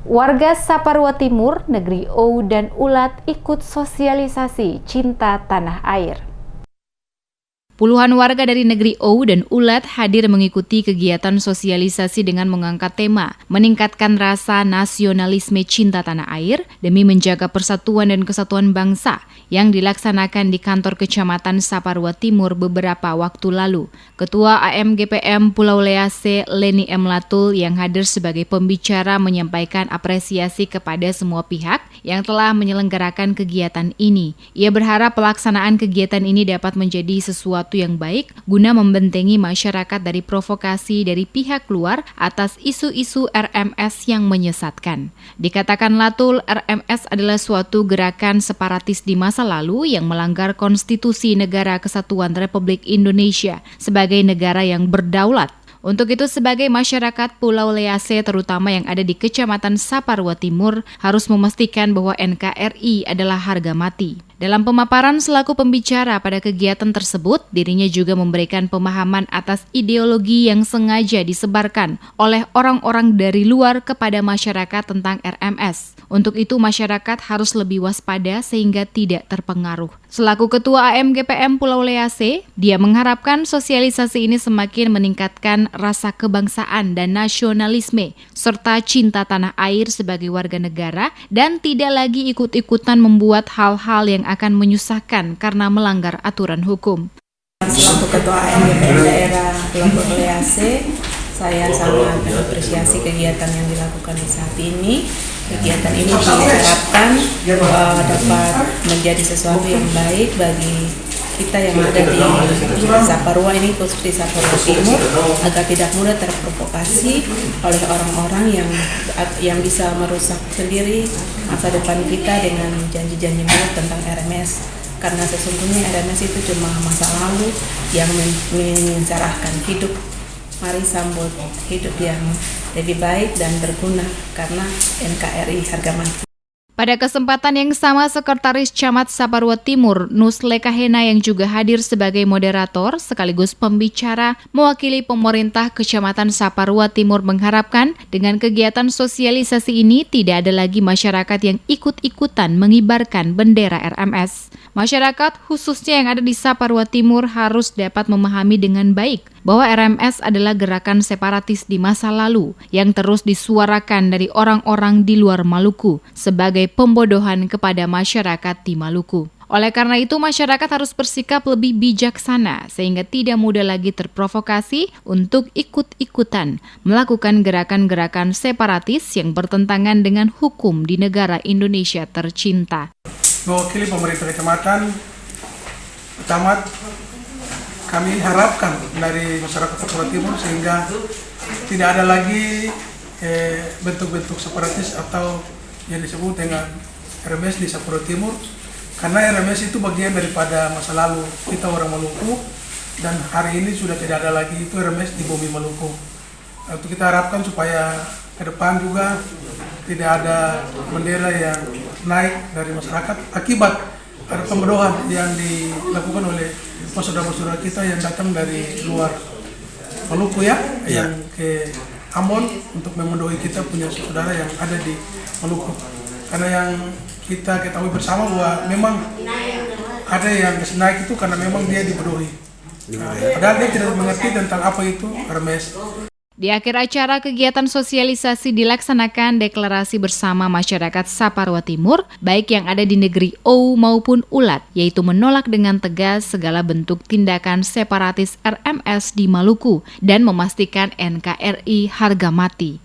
Warga Saparua Timur, Negeri Owu dan Ulat ikut sosialisasi cinta tanah air. Puluhan warga dari Negeri Owu dan Ulat hadir mengikuti kegiatan sosialisasi dengan mengangkat tema meningkatkan rasa nasionalisme cinta tanah air demi menjaga persatuan dan kesatuan bangsa yang dilaksanakan di kantor Kecamatan Saparua Timur beberapa waktu lalu. Ketua AMGPM Pulau Lease, Leni M. Latul, yang hadir sebagai pembicara menyampaikan apresiasi kepada semua pihak yang telah menyelenggarakan kegiatan ini. Ia berharap pelaksanaan kegiatan ini dapat menjadi sesuatu yang baik guna membentengi masyarakat dari provokasi dari pihak luar atas isu-isu RMS yang menyesatkan. Dikatakan Latul, RMS adalah suatu gerakan separatis di masa lalu yang melanggar konstitusi Negara Kesatuan Republik Indonesia sebagai negara yang berdaulat. Untuk itu, sebagai masyarakat Pulau Lease terutama yang ada di Kecamatan Saparua Timur harus memastikan bahwa NKRI adalah harga mati. Dalam pemaparan selaku pembicara pada kegiatan tersebut, dirinya juga memberikan pemahaman atas ideologi yang sengaja disebarkan oleh orang-orang dari luar kepada masyarakat tentang RMS. Untuk itu, masyarakat harus lebih waspada sehingga tidak terpengaruh. Selaku Ketua AMGPM Pulau Lease, dia mengharapkan sosialisasi ini semakin meningkatkan rasa kebangsaan dan nasionalisme, serta cinta tanah air sebagai warga negara dan tidak lagi ikut-ikutan membuat hal-hal yang akan menyusahkan karena melanggar aturan hukum. Selaku Ketua AMGPM Daerah Pulau Lease, saya sangat mengapresiasi kegiatan yang dilakukan di saat ini. Kegiatan ini diharapkan dapat menjadi sesuatu yang baik bagi kita yang ada di Saparua ini, khusus di Saparua Timur, agar tidak mudah terprovokasi oleh orang-orang yang bisa merusak sendiri masa depan kita dengan janji-janji mulut tentang RMS. Karena sesungguhnya RMS itu cuma masa lalu yang mencerahkan hidup. Mari sambut hidup yang lebih baik dan berguna karena NKRI harga mati. Pada kesempatan yang sama, Sekretaris Camat Saparua Timur, Nusle Kahena, yang juga hadir sebagai moderator sekaligus pembicara mewakili pemerintah Kecamatan Saparua Timur mengharapkan dengan kegiatan sosialisasi ini tidak ada lagi masyarakat yang ikut-ikutan mengibarkan bendera RMS. Masyarakat khususnya yang ada di Saparua Timur harus dapat memahami dengan baik bahwa RMS adalah gerakan separatis di masa lalu yang terus disuarakan dari orang-orang di luar Maluku sebagai pembodohan kepada masyarakat di Maluku. Oleh karena itu, masyarakat harus bersikap lebih bijaksana sehingga tidak mudah lagi terprovokasi untuk ikut-ikutan melakukan gerakan-gerakan separatis yang bertentangan dengan hukum di negara Indonesia tercinta. Mewakili pemerintah kecamatan, camat, kami harapkan dari masyarakat Saparua Timur sehingga tidak ada lagi bentuk-bentuk separatis atau yang disebut dengan RMS di Saparua Timur, karena RMS itu bagian daripada masa lalu kita orang Maluku dan hari ini sudah tidak ada lagi itu RMS di bumi Maluku. Itu kita harapkan supaya ke depan juga tidak ada bendera yang naik dari masyarakat akibat ada pembodohan yang dilakukan oleh saudara-saudara kita yang datang dari luar Maluku yang ke Ambon untuk memendohi kita punya saudara yang ada di Maluku. Karena yang kita ketahui bersama bahwa memang ada yang naik itu karena memang dia dibodohi. Padahal dia tidak mengerti tentang apa itu RMS. Di akhir acara, kegiatan sosialisasi dilaksanakan deklarasi bersama masyarakat Saparua Timur, baik yang ada di Negeri Owu maupun Ulat, yaitu menolak dengan tegas segala bentuk tindakan separatis RMS di Maluku dan memastikan NKRI harga mati.